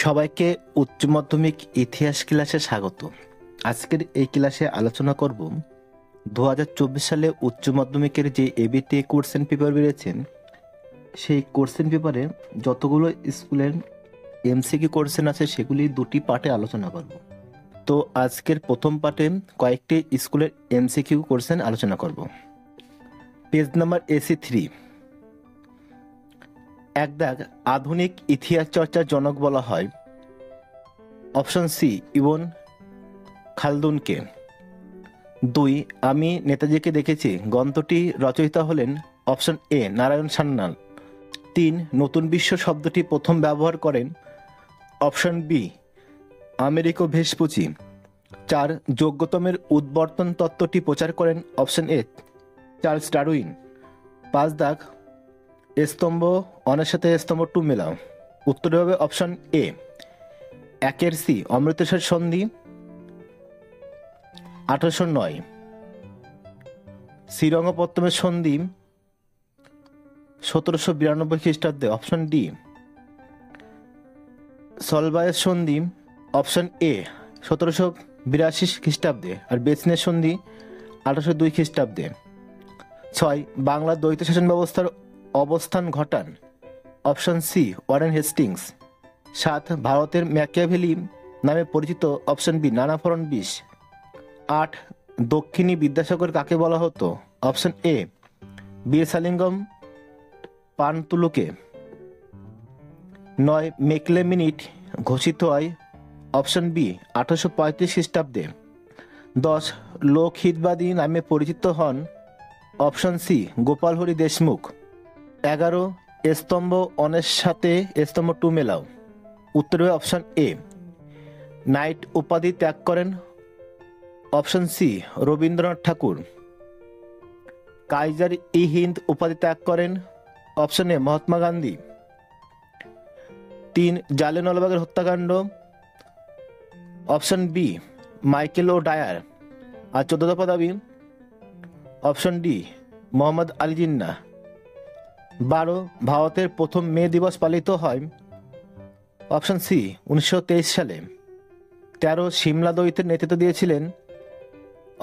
সবাইকে উচ্চ মাধ্যমিক ইতিহাস ক্লাসে স্বাগত। আজকের এই ক্লাসে আলোচনা করব 2024 সালে উচ্চ মাধ্যমিকের যে এবিটি কোশ্চেন পেপার বেরিয়েছেন সেই কোশ্চেন পেপারে যতগুলো স্কুলের এমসিকিউ কোশ্চেন আছে সেগুলি দুটি পার্টে আলোচনা করব। তো আজকের প্রথম পার্টে কয়েকটি স্কুলের এমসিকিউ কোশ্চেন আলোচনা করব। Page number AC3। এক দাগ, আধুনিক ইতিহাস চর্চার জনক বলা হয়। Option C ibn খালদুনকে। 2, আমি নেতাজিকে দেখেছি গ্রন্থটি রচয়িতা হলেন অপশন এ নারায়ণ সান্যাল। 3, নতুন বিশ্ব শব্দটি প্রথম ব্যবহার করেন অপশন বি আমেরিকো ভেসপুচি। 4, যোগ্যতমের উদ্বর্তন তত্ত্বটি প্রচার করেন অপশন এ চার্লস ডারউইন। 5 দাগ, স্তম্ভ অনের সাথে স্তম্ভ 2 মেলাও। উত্তর হবে অপশন এ 1 সি অমৃতসর সন্ধি 1809। শ্রীরঙ্গপত্তমের সন্ধি 1792 খ্রিস্টাব্দে অপশন ডি। সলবায়ের সন্ধি অপশন এ 1782 খ্রিস্টাব্দে আর বেসিনের সন্ধি 1802 খ্রিস্টাব্দে। 6, বাংলার দ্বৈত শাসন ব্যবস্থার অবস্থান ঘটান অপশন সি ওয়ারেন হেস্টিংস। 7, ভারতের ম্যাকিয়াভেলি নামে পরিচিত অপশন বি নানা ফড়নবিশ। 8, দক্ষিণী বিদ্যাসাগর কাকে বলা হতো অপশন এ বীরসালিঙ্গম পান্তুলুকে। 9, মেকলে মিনিট ঘোষিত হয় অপশন বি 1835 খ্রিস্টাব্দে। 10, লোকহিতবাদী নামে পরিচিত হন অপশন সি গোপাল হরি দেশমুখ। 11, স্তম্ভ অনের সাথে স্তম্ভ 2 মেলাও। উত্তর হবে অপশন এ নাইট উপাধি ত্যাগ করেন অপশন সি রবীন্দ্রনাথ ঠাকুর। কাইজার ই হিন্দ উপাধি ত্যাগ করেন অপশন এ মহাত্মা গান্ধী। 3, জালিয়ানওয়ালাবাগের হত্যাকাণ্ড অপশন বি মাইকেল ও ডায়ার। আর 14 দফা দাবি অপশন ডি মোহাম্মদ আলী জিন্নাহ। 12, ভারতের প্রথম মে দিবস পালিত হয় অপশন সি 1923 সালে। 13, সিমলা দ্বৈতের নেতৃত্ব দিয়েছিলেন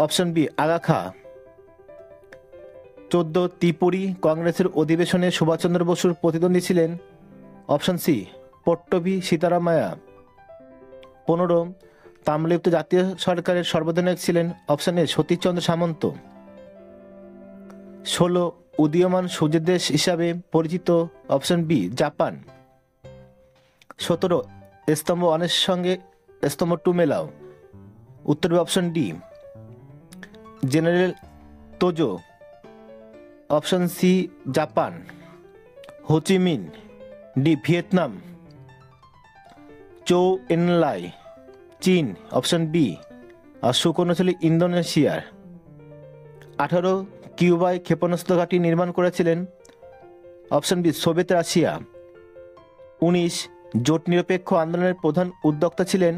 অপশন বি আগা খা। 14, ত্রিপুরী কংগ্রেসের অধিবেশনে সুভাষচন্দ্র বসুর প্রতিদ্বন্দ্বী ছিলেন অপশন সি পট্টভি সীতারামায়া। 15, তাম্রলিপ্ত জাতীয় সরকারের সর্বাধিনায়ক ছিলেন অপশন এ সতীশচন্দ্র সামন্ত। 16, উদীয়মান সূর্যের দেশ হিসাবে পরিচিত অপশন বি জাপান। 17, স্তম্ভ অনের সঙ্গে স্তম্ভ 2 মেলাও। উত্তর হবে option D general Tojo. Option C Japan. Ho Chi Minh D Vietnam. Chou Enlai চীন অপশন বি। আর সুকর্ণশালী ইন্দোনেশিয়ার। 18, কিউবায় ক্ষেপণাস্ত্র ঘাঁটি নির্মাণ করেছিলেন অপশন বি সোভিয়েত রাশিয়া। 19, জোট নিরপেক্ষ আন্দোলনের প্রধান উদ্যোক্তা ছিলেন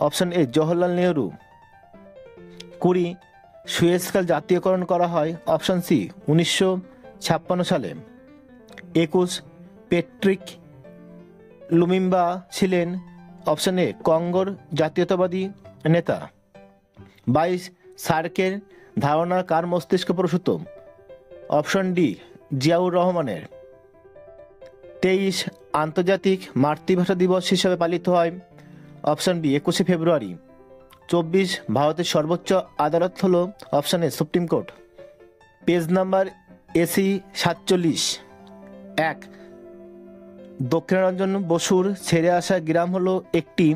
option A Jawaharlal Nehru. 20, Suez খাল জাতীয়করণ করা হয় অপশন সি 1956 সালে। 21, পেট্রিক লুমিম্বা ছিলেন অপশন এ কঙ্গোর জাতীয়তাবাদী নেতা। 22, সার্কের ধারণা কার মস্তিষ্কে প্রসূত অপশন ডি জিয়াউর রহমানের। 23, আন্তর্জাতিক মাতৃভাষা দিবস হিসাবে পালিত হয় অপশন বি 21শে ফেব্রুয়ারি। 24, ভারতের সর্বোচ্চ আদালত হল option A supreme court. Page number AC47। 1, Dakshinaranjan বসুর ছেড়ে আসা গ্রাম হলো একটি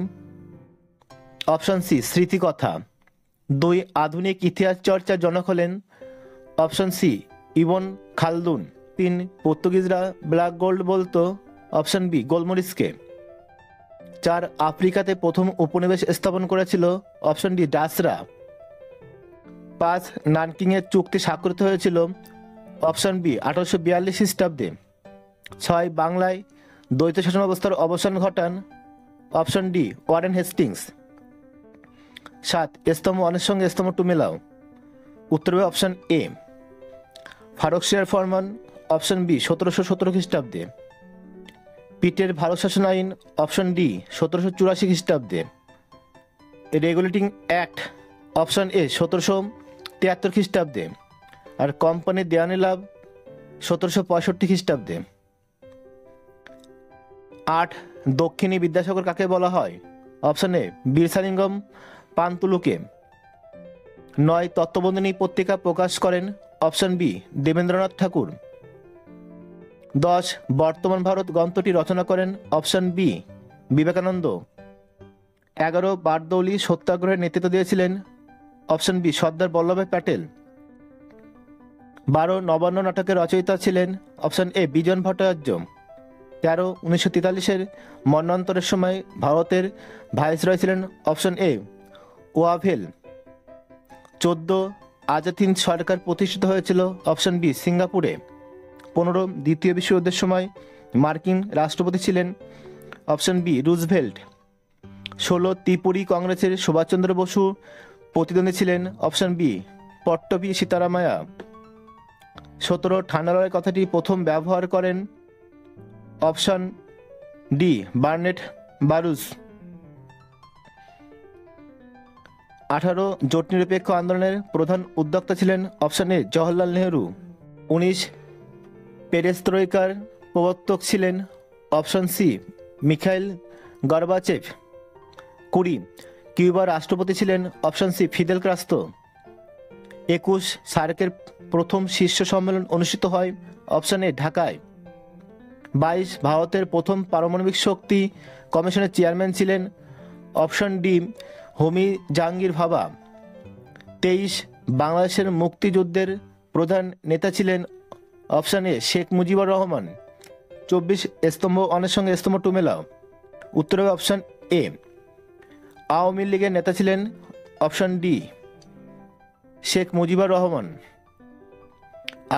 অপশন সি স্মৃতিকথা। 2, আধুনিক ইতিহাস চর্চার জনক হলেন অপশন সি ইবন খালদুন। 3, পর্তুগিজরা ব্ল্যাক গোল্ড বলতো অপশন বি গোলমরিচকে। 4, আফ্রিকাতে প্রথম উপনিবেশ স্থাপন করেছিল অপশন ডি ডাচরা। 5, নানকিংয়ের চুক্তি স্বাক্ষরিত হয়েছিল অপশন বি 1842 খ্রিস্টাব্দে। 6, বাংলায় দ্বৈত শাসন ব্যবস্থার অবসান ঘটান অপশন ডি ওয়ারেন হেস্টিংস। 7, স্তম্ভ অনের সঙ্গে স্তম্ভ 2 মেলাও। উত্তর হবে অপশন এ ফারুক সিয়ার ফরমান অপশন বি 1717 খ্রিস্টাব্দে। পিটের ভারত শাসন আইন অপশন ডি 1784 খ্রিস্টাব্দে। রেগুলেটিং অ্যাক্ট অপশন এ 1773 খ্রিস্টাব্দে। আর কোম্পানির দেওয়ানি লাভ 1765 খ্রিস্টাব্দে। 8 দক্ষিণী বিদ্যাসাগর কাকে বলা হয়? অপশন এ বীরসালিঙ্গম পান্তুলুকে। 9 তত্ত্ববোধিনী পত্রিকা প্রকাশ করেন? অপশন বি দেবেন্দ্রনাথ ঠাকুর। 10 বর্তমান ভারত গ্রন্থটি রচনা করেন? Option B Vivekananda. 11 বারদৌলি সত্যাগ্রহের নেতৃত্ব দিয়েছিলেন? Option B Sardar Vallabhbhai Patel. 12 নবান্ন নাটকের রচয়িতা ছিলেন? অপশন এ বিজন ভট্টাচার্য। 13 1943-এর মন্বন্তরের সময় ভারতের ভাইসরয় ছিলেন? Option A Wavell. 14 Azad Hind সরকার প্রতিষ্ঠিত হয়েছিল? অপশন বি সিঙ্গাপুরে। 15 দ্বিতীয় বিশ্বযুদ্ধের সময় মার্কিন রাষ্ট্রপতি ছিলেন? Option B Roosevelt. 16 ত্রিপুরী কংগ্রেসের সুভাষচন্দ্র বসু প্রতিদ্বন্দ্বী ছিলেন? Option B Pattabhi সীতারামায়া। 17 ঠান্ডা লড়াই কথাটি প্রথম ব্যবহার করেন? Option D Burnett বারুচ। 18 জোট নিরপেক্ষ আন্দোলনের প্রধান উদ্যোক্তা ছিলেন? Option A Jawaharlal Nehru. 19 পেরেস্ত্রয়িকার প্রবর্তক ছিলেন? Option C Mikhail Gorbachev. 20 কিউবার রাষ্ট্রপতি ছিলেন? Option C Fidel Castro. 21 সার্কের প্রথম শীর্ষ সম্মেলন অনুষ্ঠিত হয়? অপশন এ ঢাকায়। 22 ভারতের প্রথম পারমাণবিক শক্তি কমিশনের চেয়ারম্যান ছিলেন? অপশন ডি হোমি জাহাঙ্গীর ভাবা। 23 বাংলাদেশের মুক্তিযুদ্ধের প্রধান নেতা ছিলেন? অপশন এ শেখ মুজিবুর রহমান। 24 স্তম্ভ অনের সঙ্গে স্তম্ভ টু মেলাও। উত্তর হবে অপশন এ। আওয়ামী লীগের নেতা ছিলেন? Option D Sheikh Mujibur Rahman.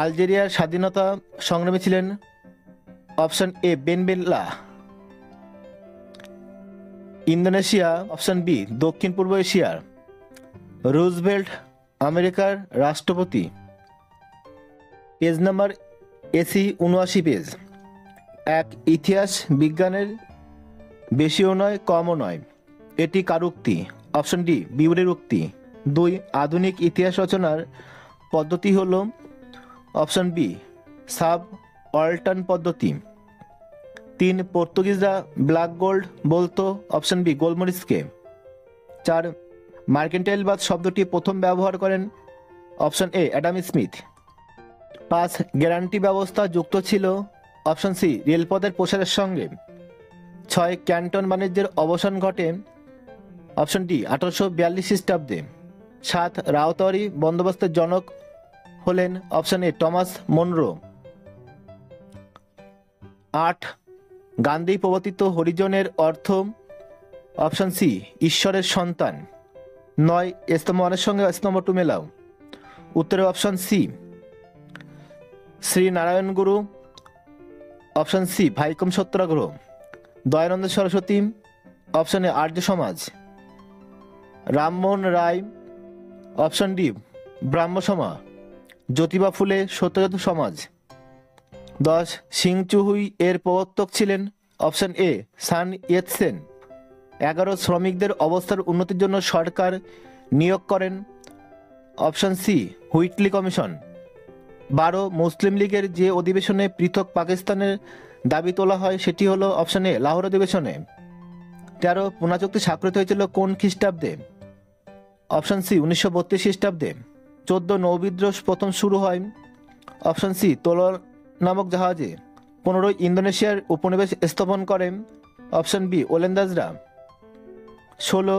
আলজেরিয়ার স্বাধীনতা সংগ্রামী ছিলেন? Option A Ben Bella. Indonesia option B দক্ষিণ পূর্ব এশিয়ার। রুজভেল্ট আমেরিকার রাষ্ট্রপতি। Page number AC 79 page. 1 ইতিহাস বিজ্ঞানের বেশিও নয় কমও নয়, এটি কার উক্তি? অপশন ডি বিউরের উক্তি। 2 আধুনিক ইতিহাস রচনার পদ্ধতি হল? অপশন বি সাব অল্টার্ন পদ্ধতি। 3 পর্তুগিজরা ব্ল্যাক গোল্ড বলতো? অপশন বি গোলমরিচকে। 4 মার্কেন্টাইলবাদ শব্দটি প্রথম ব্যবহার করেন? Option A Adam Smith. 5 guarantee ব্যবস্থা যুক্ত ছিল? অপশন সি রেলপথের প্রসারের সঙ্গে। 6 ক্যান্টন বাণিজ্যের অবসান ঘটে? অপশন ডি 1842 খ্রিস্টাব্দে। 7 রাওতারি বন্দোবস্তের জনক হলেন? Option A Thomas Munro. 8 Gandhi প্রবর্তিত হরিজনের অর্থ? অপশন সি ঈশ্বরের সন্তান। 9 স্তম্ভ ওয়ানের সঙ্গে স্তম্ভ টু মেলাও। উত্তরে option C Shri Narayan Guru. Option C Vaikom Satyagraha. Dayanand Saraswati. Option A Arya Samaj. Rammohan Roy. Option D Brahmo Samaj. Jyotiba ফুলে সত্যজাত সমাজ। 10 সিংচুহুই এর প্রবর্তক ছিলেন? অপশন এ সান ইয়েতসেন। 11 শ্রমিকদের অবস্থার উন্নতির জন্য সরকার নিয়োগ করেন? Option C Whitley commission. 12 মুসলিম লীগের যে অধিবেশনে পৃথক পাকিস্তানের দাবি তোলা হয় সেটি হলো? অপশন এ লাহোর অধিবেশনে। 13 পুনা চুক্তি স্বাক্ষরিত হয়েছিল কোন খ্রিস্টাব্দে? অপশন সি 1932 খ্রিস্টাব্দে। 14 নৌবিদ্রোহ প্রথম শুরু হয়? অপশন সি তোলর নামক জাহাজে। 15 ইন্দোনেশিয়ার উপনিবেশ স্থাপন করেন? অপশন বি ওলেন্দাজরা। 16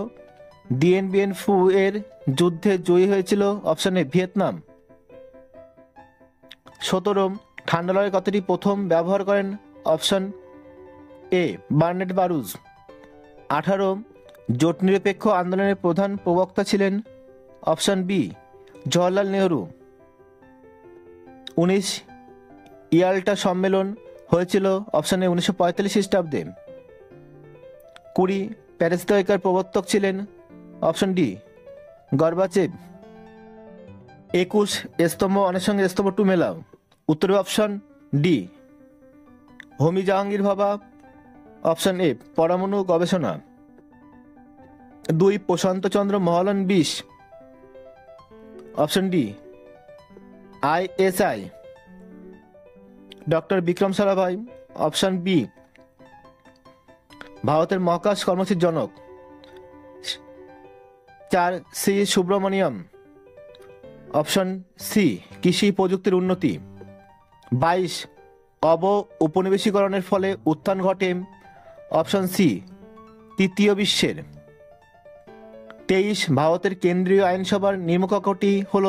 ডিএন বিএন ফু এর যুদ্ধে জয়ী হয়েছিল? Option A Vietnam. 17 ঠান্ডা লড়াই কথাটি প্রথম ব্যবহার করেন? অপশন এ বার্নেট বারুজ। 18 জোট নিরপেক্ষ আন্দোলনের প্রধান প্রবক্তা ছিলেন? Option B Jawaharlal Nehru. 19 Yalta সম্মেলন হয়েছিল? অপশন এ 1945 খ্রিস্টাব্দে। 20 প্যারিস্ট্রয়িকার প্রবর্তক ছিলেন? Option D Gorbachev. 21 স্তম্ভ ওয়ানের সঙ্গে স্তম্ভ টু মেলাও। উত্তর অপশন ডি হোমি জাহাঙ্গীর ভাবা। অপশন এ পরমাণু গবেষণা। 2 Prasanta Chandra Mahalanobis. Option D ISI doctor Vikram Sarabhai. Option B ভারতের মহাকাশ কর্মসূচির জনক। 4 সি সুব্রমণিয়াম। অপশন সি কৃষি প্রযুক্তির উন্নতি। 22 উপনিবেশীকরণের ফলে উত্থান ঘটে। অপশন সি তৃতীয় বিশ্বের। 23 ভারতের কেন্দ্রীয় আইনসভার নিম্নকক্ষটি হল।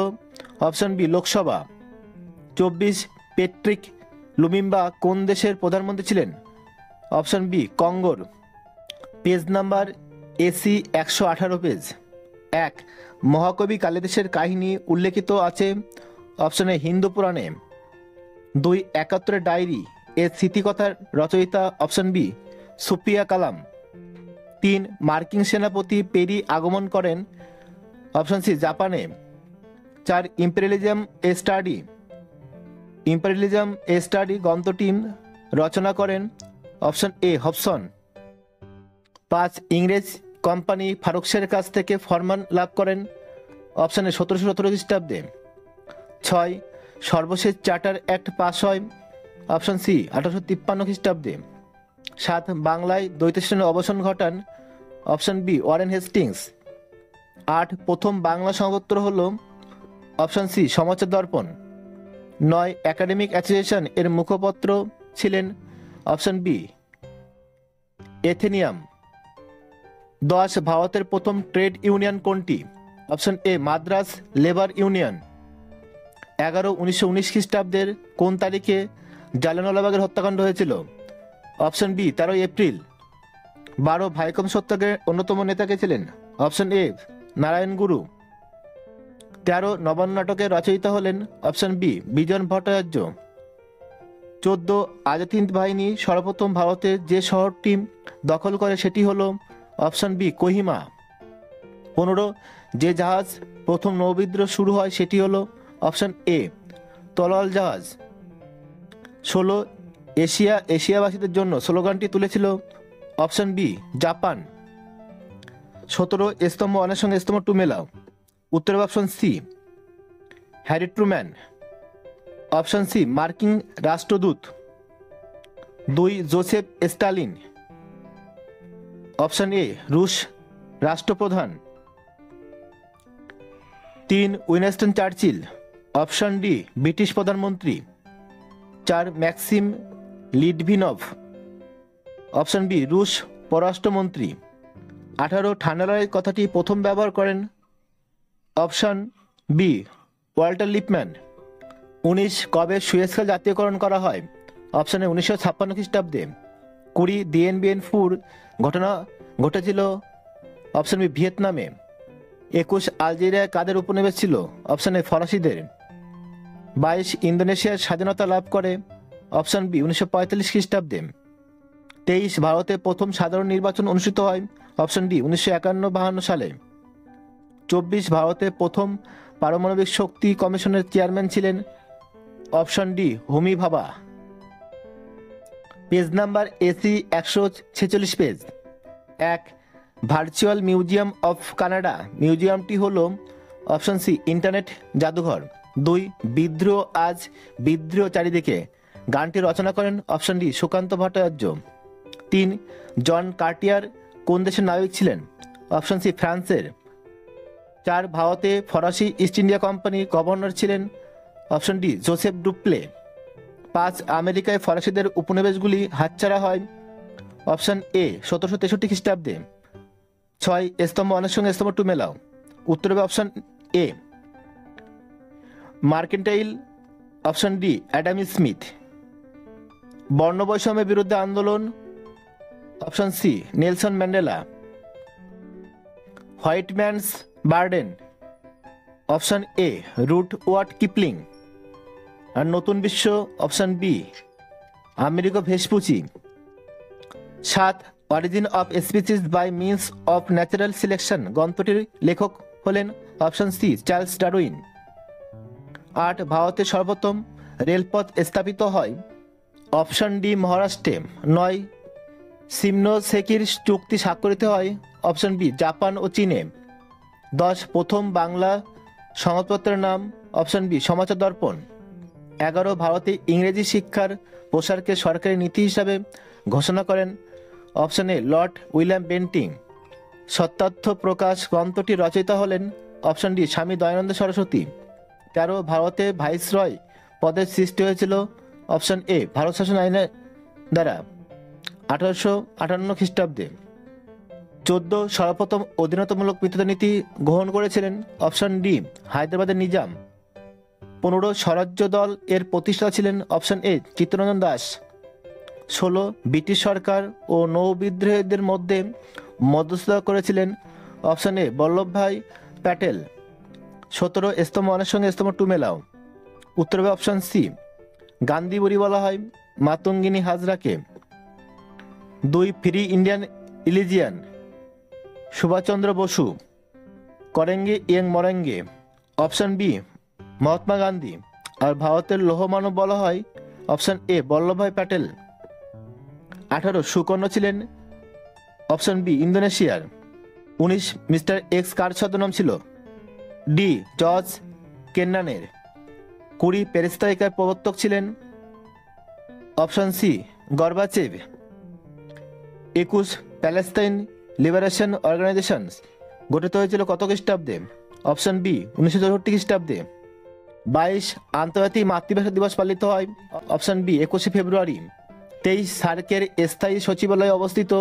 Option B Lok Sabha. 24 Patrick Lumumba কোন দেশের প্রধানমন্ত্রী ছিলেন? অপশন বি কঙ্গোর। Page number AC 118 page. 1 মহাকবি কালিদাসের কাহিনী উল্লেখিত আছে। অপশন এ হিন্দু পুরাণে। 2 71 ডায়েরি এর স্মৃতিকথার রচয়িতা। অপশন বি সুফিয়া কালাম। 3 মার্কিন সেনাপতি পেরি আগমন করেন। অপশন সি জাপানে। 4 ইম্পেরিয়ালিজম এ স্টাডি গ্রন্থটি রচনা করেন। অপশন এ হবসন। 5 ইংরেজ কোম্পানি ফারুকশের কাছ থেকে ফরমান লাভ করেন। অপশন এ 1717 খ্রিস্টাব্দে। 6 সর্বশেষ চার্টার অ্যাক্ট পাস হয়। অপশন সি 1853 খ্রিস্টাব্দে। 7 বাংলায় দ্বৈত শাসনের অবসান ঘটান। Option B Warren Hastings. 8 প্রথম বাংলা সংবাদপত্র হল। অপশন সি সমাচার দর্পণ। 9 একাডেমিক অ্যাসোসিয়েশন এর মুখপত্র ছিলেন। Option B Athenaeum. 10 ভারতের প্রথম ট্রেড ইউনিয়ন কোনটি? Option A Madras labour union. 11 1919 খ্রিস্টাব্দের কোন তারিখে জালিয়ানওয়ালাবাগের হত্যাকাণ্ড হয়েছিল? Option B 13 April. 12 ভাইকম সত্যাগ্রহের অন্যতম নেতা কে ছিলেন? অপশন এ নারায়ণ গুরু। 13 নবান্ন নাটকের রচয়িতা হলেন। অপশন বি বিজন ভট্টাচার্য। 14 আজাদ হিন্দ বাহিনী সর্বপ্রথম ভারতের যে শহরটি দখল করে সেটি হলো। Option B Kohima. 15 যে জাহাজ প্রথম নৌবিদ্রোহ শুরু হয় সেটি হলো। অপশন এ তলোয়ার জাহাজ। 16 এশিয়াবাসীদের জন্য স্লোগানটি তুলেছিল। Option B Japan. 17 স্তম্ভ 1 সঙ্গে স্তম্ভ 2 মেলাও। উত্তর option C Harry Truman. Option C মার্কিন রাষ্ট্রদূত। 2 জোসেফ স্টালিন। অপশন এ রুশ রাষ্ট্রপ্রধান। 3 Winston Churchill. Option D British প্রধানমন্ত্রী। 4 ম্যাক্সিম লিটভিনভ। অপশন বি রুশ পররাষ্ট্রমন্ত্রী। 18 ঠান্ডা লড়াই কথাটি প্রথম ব্যবহার করেন। Option B Walter Lippmann. 19 কবে সুয়েজ খাল জাতীয়করণ করা হয়? অপশন এ 1956 খ্রিস্টাব্দে। 20 ডিএনবিএন ফুর ঘটনা ঘটেছিল। Option B ভিয়েতনামে। 21 আলজেরিয়ায় কাদের উপনিবেশ ছিল? Option A ফরাসিদের। 22 ইন্দোনেশিয়ার স্বাধীনতা লাভ করে। অপশন বি 1945 খ্রিস্টাব্দে। 23 ভারতে প্রথম সাধারণ নির্বাচন অনুষ্ঠিত হয়। অপশন ডি 1951-52 সালে। 24 ভারতে প্রথম পারমাণবিক শক্তি কমিশনের চেয়ারম্যান ছিলেন। Option D Homi Bhabha. Page number AC 146 page. 1 virtual museum of Canada মিউজিয়ামটি হল। অপশন সি ইন্টারনেট জাদুঘর। 2 বিদ্রোহ আজ বিদ্রোহ চারিদিকে গানটি রচনা করেন। Option D Sukanta Bhattacharya. 3 জন কার্টিয়ার কোন দেশের নাবিক ছিলেন? অপশন সি ফ্রান্সের। 4 ভারতে ফরাসি ইস্ট ইন্ডিয়া কোম্পানির গভর্নর ছিলেন। Option D Joseph ডুপ্লে। 5 আমেরিকায় ফরাসিদের উপনিবেশগুলি হাতছাড়া হয়। অপশন এ 1763 খ্রিস্টাব্দে। 6 স্তম্ভ 1 সঙ্গে স্তম্ভ 2 মেলাও। উত্তর হবে option A mercantile. Option D Adam Smith. বর্ণবৈষম্যের বিরুদ্ধে আন্দোলন। Option C Nelson Mandela. White man's burden. Option A Rudyard Kipling. আর নতুন বিশ্ব। Option B Amerigo Vespucci. 7 origin of species by means of natural selection গ্রন্থটির লেখক হলেন। Option C Charles Darwin. 8 ভারতের সর্বপ্রথম রেলপথ স্থাপিত হয়। অপশন ডি মহারাষ্ট্রে। 9 সিমনোসেকির চুক্তি স্বাক্ষরিত হয় অপশন বি জাপান ও চীনে। 10 প্রথম বাংলা সংবাদপত্রের নাম অপশন বি সমাচার দর্পণ। 11 ভারতে ইংরেজি শিক্ষার প্রসারকে সরকারি নীতি হিসাবে ঘোষণা করেন option A Lord William Bentinck. Satyarth Prakash গ্রন্থটি রচয়িতা হলেন অপশন ডি স্বামী দয়ানন্দ সরস্বতী। 13 ভারতে ভাইসরয় পদের সৃষ্টি হয়েছিল অপশন এ ভারত শাসন আইনের দ্বারা 1858 খ্রিস্টাব্দে। 14 সর্বপ্রথম অধীনতামূলক মৃত্যুদণ্ড নীতি গ্রহণ করেছিলেন অপশন ডি হায়দ্রাবাদের নিজাম। 15 স্বরাজ্য দল এর প্রতিষ্ঠাতা ছিলেন option A Chittaranjan Das. 16 British সরকার ও নৌবিদ্রোহীদের মধ্যে মধ্যস্থতা করেছিলেন অপশন এ বল্লভভাই প্যাটেল। 17 স্তম্ভ 1 সঙ্গে স্তম্ভ 2 মেলাও। উত্তর হবে অপশন সি গান্ধী বুড়ি বলা হয় মাতঙ্গিনী হাজরাকে। 2 free Indian legion Subhashchandra Basu. করেঙ্গে ইয়ং মরেঙ্গে অপশন বি মহাত্মা গান্ধী। আর ভারতের লৌহমানব বলা হয় option A Vallabhbhai Patel. 18 Sukarno ছিলেন অপশন বি ইন্দোনেশিয়ার। 19 মিস্টার এক্স কার ছদ্মনাম ছিল? D George কেন্নানের। 20 পেরেস্তারিকার প্রবর্তক ছিলেন option C Gorbachev. 21 Palestine liberation organisation গঠিত হয়েছিল কত খ্রিস্টাব্দে? অপশন বি 1964 খ্রিস্টাব্দে। 22 আন্তর্জাতিক মাতৃভাষা দিবস পালিত হয় অপশন বি 21 ফেব্রুয়ারি। 23 সার্কের স্থায়ী সচিবালয় অবস্থিত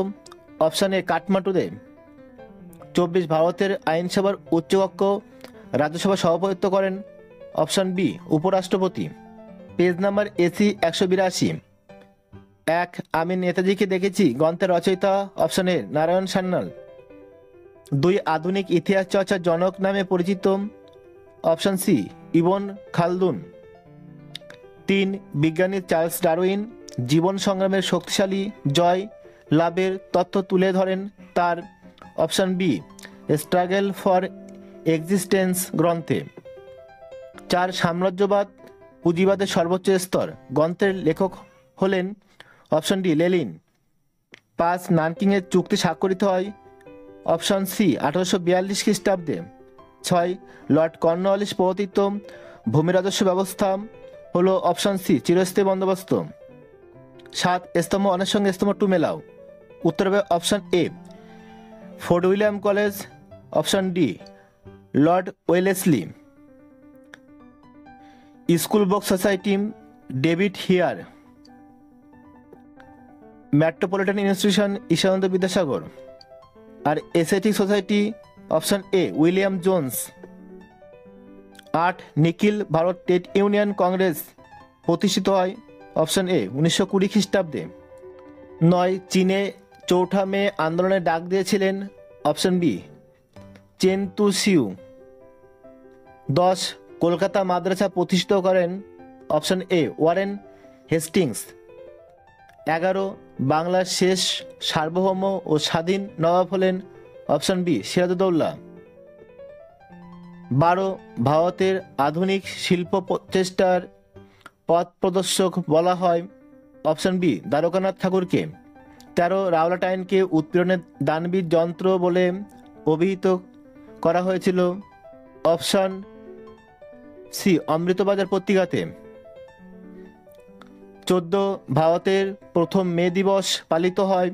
অপশন এ কাঠমান্ডুতে। 24 ভারতের আইনসভার উচ্চকক্ষ রাজ্যসভা সভাপতিত্ব করেন অপশন বি উপরাষ্ট্রপতি। Page number AC 182। 1 আমি নেতাজিকে দেখেছি গ্রন্থের রচয়িতা অপশন এ নারায়ণ সান্যাল। 2 আধুনিক ইতিহাস চর্চার জনক নামে পরিচিত অপশন সি ইবন খালদুন। 3 বিজ্ঞানী চার্লস ডারউইন জীবন সংগ্রামের শক্তিশালী জয় লাভের তথ্য তুলে ধরেন তার option B struggle for existence গ্রন্থে। 4 সাম্রাজ্যবাদ পুঁজিবাদের সর্বোচ্চ স্তর গ্রন্থের লেখক হলেন অপশন ডি লেনিন। 5 নানকিংয়ের চুক্তি স্বাক্ষরিত হয় অপশন সি 1842 খ্রিস্টাব্দে। 6 লর্ড কর্নওয়ালিস প্রবর্তিত ভূমি রাজস্ব ব্যবস্থা হলো অপশন সি চিরস্থায়ী বন্দোবস্ত। 7 স্তম্ভ 1 সঙ্গে স্তম্ভ 2 মেলাও। উত্তর হবে option A Fort William College. Option D Lord Wellesley. School book society David Hare. Metropolitan institution Ishwarananda Vidyasagar. আর Asiatic society option A William Jones. 8 নিখিল ভারত ট্রেড ইউনিয়ন কংগ্রেস প্রতিষ্ঠিত হয় অপশন এ 1920 খ্রিস্টাব্দে। 9 চীনে 4 মে আন্দোলনের ডাক দিয়েছিলেন অপশন বি চেন তু সিউ। 10 কলকাতা মাদ্রাসা প্রতিষ্ঠিত করেন অপশন এ ওয়ারেন হেস্টিংস। 11 বাংলার শেষ সার্বভৌম ও স্বাধীন নবাব হলেন অপশন বি সিরাজউদ্দৌলা। 12 ভারতের আধুনিক শিল্প প্রচেষ্টার পথ প্রদর্শক বলা হয় অপশন বি দ্বারকানাথ ঠাকুরকে। 13 রাওলাট আইনকে উৎপীড়নের দানবীর যন্ত্র বলে অভিহিত করা হয়েছিল অপশন সি অমৃতবাজার পত্রিকাতে। 14 ভারতের প্রথম মে দিবস পালিত হয়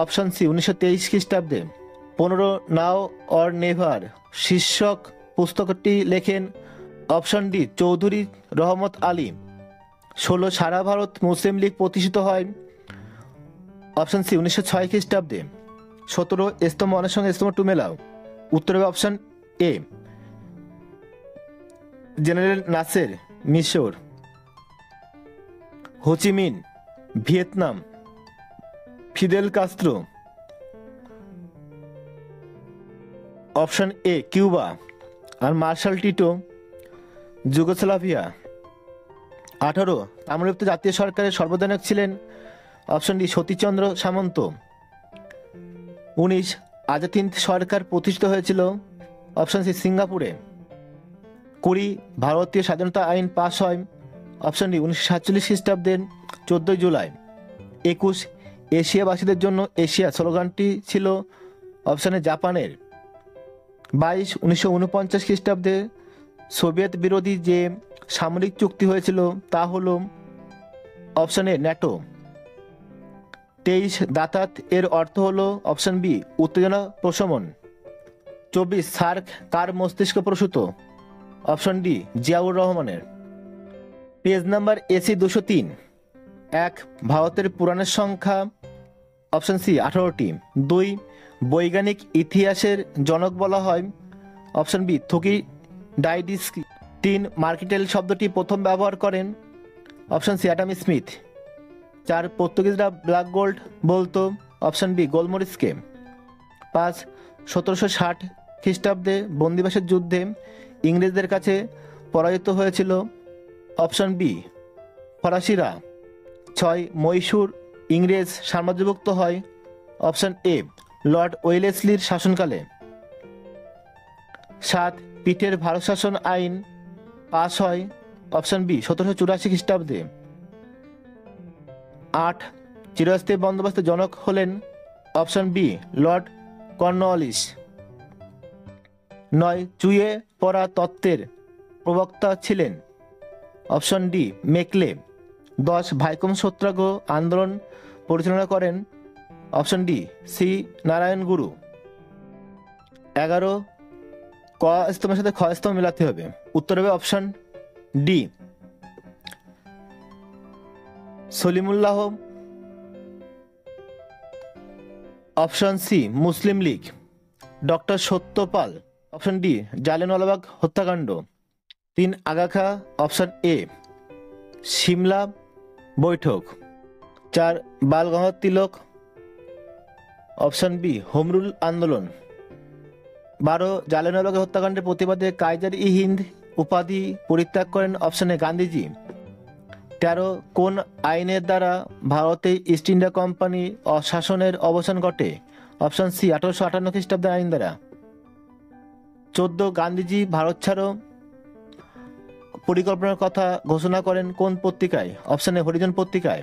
অপশন সি 1923 খ্রিস্টাব্দে। 15 নাও অর নেভার শীর্ষক পুস্তকটি লেখেন অপশন ডি চৌধুরী রহমত আলী। 16 সারা ভারত মুসলিম লীগ প্রতিষ্ঠিত হয় অপশন সি 1906 খ্রিস্টাব্দে। 17 স্তম্ভ 1 সঙ্গে স্তম্ভ 2 মেলাও। উত্তর হবে অপশন এ জেনারেল নাসের মিশর। Ho Chi Minh Vietnam. Fidel Castro option A Cuba. আর মার্শাল টিটো যুগোস্লাভিয়া। 18 তাম্রলিপ্ত জাতীয় সরকারের সর্বদানক ছিলেন অপশন ডি সতীশচন্দ্র সামন্ত। 19 আজাদ হিন্দ সরকার প্রতিষ্ঠিত হয়েছিল অপশন সি সিঙ্গাপুরে। 20 ভারতীয় স্বাধীনতা আইন পাশ হয় অপশন ডি 1947 খ্রিস্টাব্দের 14 জুলাই। 21 এশিয়াবাসীদের জন্য এশিয়া স্লোগানটি ছিল অপশানে জাপানের। 1949 খ্রিস্টাব্দে সোভিয়েত বিরোধী যে সামরিক চুক্তি হয়েছিল তা হলো অপশানে ন্যাটো। 23 দাতাত এর অর্থ হলো অপশান বি উত্তেজনা প্রশমন। 24 সার্ক কার মস্তিষ্ক প্রসূত? অপশন ডি জিয়াউর রহমানের। Page number AC 203। 1 ভারতের পুরাণের সংখ্যা? Option C 18টি। 2 বৈজ্ঞানিক ইতিহাসের জনক বলা হয়? Option B থুকিডিডিয়াস। 3 মার্কেটেল শব্দটি প্রথম ব্যবহার করেন? Option C Adam Smith. 4 পর্তুগিজরা ব্ল্যাক গোল্ড বলতো? অপশন বি গোলমরিচকে। 5 1760 খ্রিস্টাব্দে বন্দিবাসের যুদ্ধে ইংরেজদের কাছে পরাজিত হয়েছিল? অপশন বি ফরাসিরা। 6 মহীশূর ইংরেজ সাম্রাজ্যভুক্ত হয়? অপশন এ লর্ড ওয়েলেসলির শাসনকালে। 7 পিটের ভারত শাসন আইন পাস হয়? অপশন বি 1784 খ্রিস্টাব্দে। 8 চিরস্থায়ী বন্দোবস্তের জনক হলেন? Option B lord Cornwallis. 9 চুইয়ে পড়া তত্ত্বের প্রবক্তা ছিলেন? Option D Macaulay. 10 ভাইকম সত্যাগ্রহ আন্দোলন পরিচালনা করেন? অপশন ডি সি নারায়ণ গুরু। 11 ক স্তম্ভের সাথে খ স্তম্ভ মেলাতে হবে। উত্তর হবে option D Salimullah. Option C Muslim League. Doctor Satyapal. Option D Jallianwalabagh হত্যাকাণ্ড। 3 আগা খা। অপশন এ সিমলা বৈঠক। 4 Bal Gangadhar Tilak. Option B home rule আন্দোলন। 12 জালিয়ানওয়ালাবাগ হত্যাকাণ্ডের প্রতিবাদে কাইজার ই হিন্দ উপাধি পরিত্যাগ করেন? অপশন এ গান্ধীজি। 13 কোন আইনের দ্বারা ভারতে ইস্ট ইন্ডিয়া কোম্পানি শাসনের অবসান ঘটে? অপশন সি 1858 খ্রিস্টাব্দের আইন দ্বারা। 14 গান্ধীজি ভারত ছাড়ো পরিকল্পনার কথা ঘোষণা করেন কোন পত্রিকায়? অপশন এ হরিজন পত্রিকায়।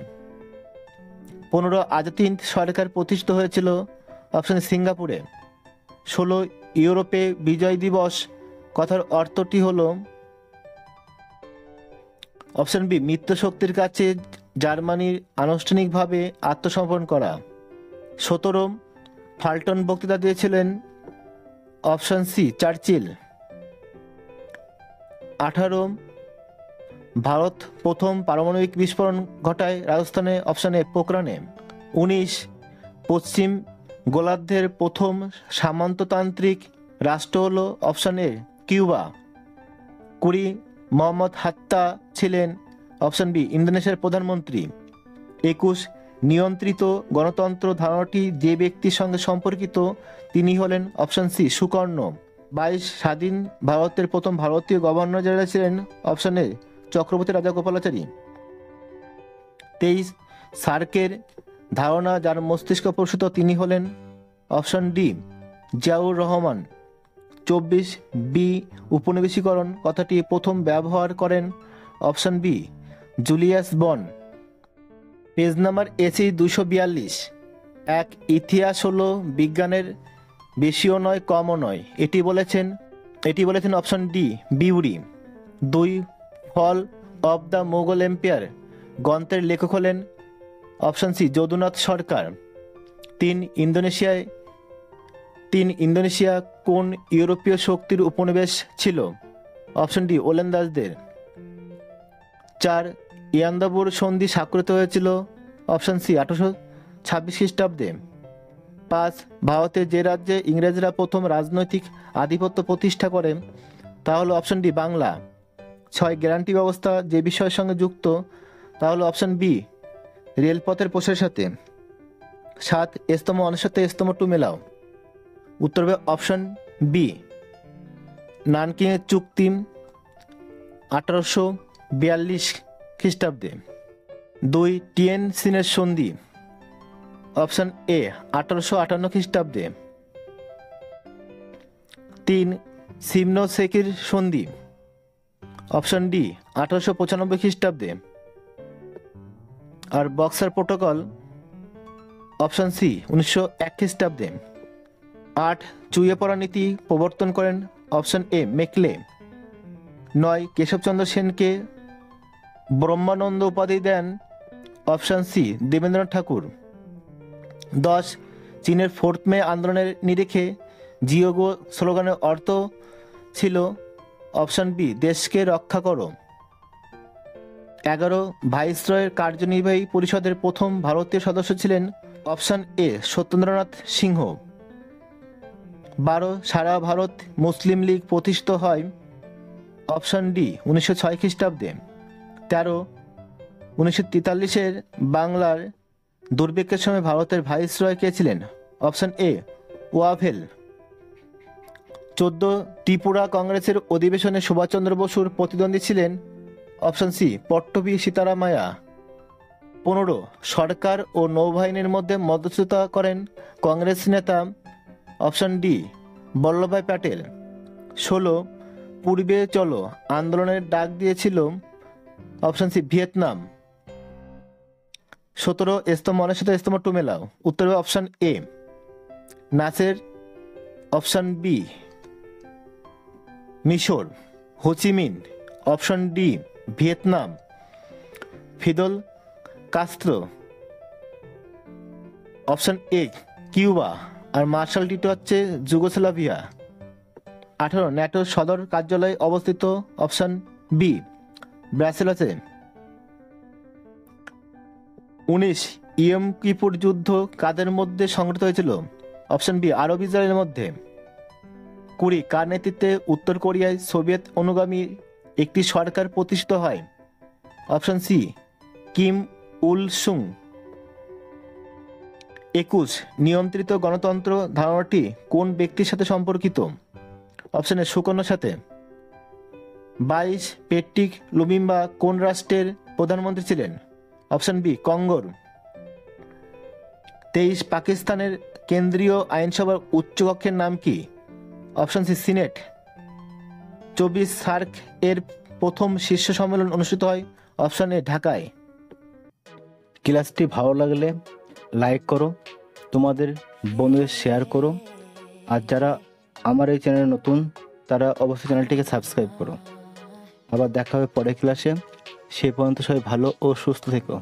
15 আজাদ হিন্দ সরকার প্রতিষ্ঠিত হয়েছিল? অপশন সিঙ্গাপুরে। 16 ইউরোপে বিজয় দিবস কথার অর্থটি হলো? অপশন বি মিত্র শক্তির কাছে জার্মানির আনুষ্ঠানিকভাবে আত্মসমর্পণ করা। 17 ফাল্টন বক্তৃতা দিয়েছিলেন? Option C Churchill. 18 ভারত প্রথম পারমাণবিক বিস্ফোরণ ঘটায় রাজস্থানে? Option A পোখরানে। 19 পশ্চিম গোলার্ধের প্রথম সামন্ততান্ত্রিক রাষ্ট্র হল? Option A Cuba. 20 মোহাম্মদ হাত্তা ছিলেন? অপশন বি ইন্দোনেশিয়ার প্রধানমন্ত্রী। 21 নিয়ন্ত্রিত গণতন্ত্র ধারণাটি যে ব্যক্তির সঙ্গে সম্পর্কিত তিনি হলেন? Option C Sukarno. 22 স্বাধীন ভারতের প্রথম ভারতীয় গভর্নর জেনারেল ছিলেন? Option A Chakravarti Rajagopalachari. 23 সার্কের ধারণা যার মস্তিষ্ক প্রসূত তিনি হলেন? Option D Ziaur Rahman. 24 B উপনিবেশীকরণ কথাটি প্রথম ব্যবহার করেন? Option B Julius Bonn. Page number AC 242। 1 ইতিহাস হলো বিজ্ঞানের বেশিও নয় কমও নয় এটি বলেছেন option D Bury. 2 fall of the Mughal empire গ্রন্থের লেখক হলেন? Option C Jadunath Sarkar. 3 Indonesia কোন ইউরোপীয় শক্তির উপনিবেশ ছিল? Option D ওলন্দাজদের। 4 ইয়ান্দাবুর সন্ধি স্বাক্ষরিত হয়েছিল? অপশন সি 1826 খ্রিস্টাব্দে। 5 ভারতে যে রাজ্যে ইংরেজরা প্রথম রাজনৈতিক আধিপত্য প্রতিষ্ঠা করে তা হলো? Option D Bangla. 6 গ্যারান্টি ব্যবস্থা যে বিষয়ের সঙ্গে যুক্ত তা হলো? অপশন বি রেলপথের প্রসারের সাথে। 7 স্তম্ভ 1 সাথে স্তম্ভ 2 মেলাও। উত্তর হবে অপশন বি নানকিংয়ের চুক্তি 1842 খ্রিস্টাব্দে। 2 টিয়েনসিনের সন্ধি? অপশন এ 1858 খ্রিস্টাব্দে। 3 সিমনোসেকির সন্ধি? অপশন ডি 1895 খ্রিস্টাব্দে। আর বক্সার প্রোটোকল অপশন সি 1901 খ্রিস্টাব্দে। 8 চুইয়ে পড়া নীতি প্রবর্তন করেন অপশন এ মেকলে। 9 কেশবচন্দ্র সেনকে ব্রহ্মানন্দ উপাধি দেন অপশন সি দেবেন্দ্রনাথ ঠাকুর। 10 চীনের 4 মে আন্দোলনের নিরিখে জিওগো স্লোগানের অর্থ ছিল অপশন বি দেশকে রক্ষা করো। 11 ভাইসরয়ের কার্যনির্বাহী পরিষদের প্রথম ভারতীয় সদস্য ছিলেন অপশন এ সত্যেন্দ্রনাথ সিংহ। 12 সারা ভারত মুসলিম লীগ প্রতিষ্ঠিত হয় অপশন ডি 1906 খ্রিস্টাব্দে। 13 1943 বাংলার দুর্ভিক্ষের সময় ভারতের ভাইসরয় কে ছিলেন অপশন এ ওয়াভেল। 14 ত্রিপুরা কংগ্রেসের অধিবেশনে সুভাষচন্দ্র বসুর প্রতিদ্বন্দ্বী ছিলেন অপশন সি পট্টভি সীতারামাইয়া। 15 সরকার ও নৌবাহিনীর মধ্যে মধ্যস্থতা করেন কংগ্রেস নেতা অপশন ডি বল্লভভাই প্যাটেল। 16 পূর্বে চলো আন্দোলনের ডাক দিয়েছিল অপশন সি ভিয়েতনাম। 17 এস্তম মনের সাথে এস্তম টু মেলাও, উত্তর হবে option A Nasser. Option B মিশর। Ho Chi Minh option D Vietnam. Fidel Castro option A Cuba. আর মার্শাল টিটো হচ্ছে যুগোস্লাভিয়া। 18 ন্যাটোর সদর কার্যালয় অবস্থিত অপশন বি ব্রাসেলসে। 19 ইয়ম কিপুর যুদ্ধ কাদের মধ্যে সংঘটিত হয়েছিল অপশন বি আরব ইসরায়েলের মধ্যে। 20 কার নেতৃত্বে উত্তর কোরিয়ায় সোভিয়েত অনুগামী একটি সরকার প্রতিষ্ঠিত হয় অপশন সি কিম উল সুং। 21 নিয়ন্ত্রিত গণতন্ত্র ধারণাটি কোন ব্যক্তির সাথে সম্পর্কিত অপশন এ সুকন্যার সাথে। 22 পেট্রিক লুমিম্বা কোন রাষ্ট্রের প্রধানমন্ত্রী ছিলেন অপশন বি কঙ্গোর। 23 পাকিস্তানের কেন্দ্রীয় আইনসভার উচ্চকক্ষের নাম কি অপশন সি সিনেট। 24 সার্ক এর প্রথম শীর্ষ সম্মেলন অনুষ্ঠিত হয় অপশন এ ঢাকায়। ক্লাসটি ভালো লাগলে লাইক করো, তোমাদের বন্ধুদের শেয়ার করো, আর যারা আমার এই চ্যানেলে নতুন তারা অবশ্যই চ্যানেলটিকে সাবস্ক্রাইব করো। আবার দেখা হবে পরের ক্লাসে। সে পর্যন্ত সবাই ভালো ও সুস্থ থেকো।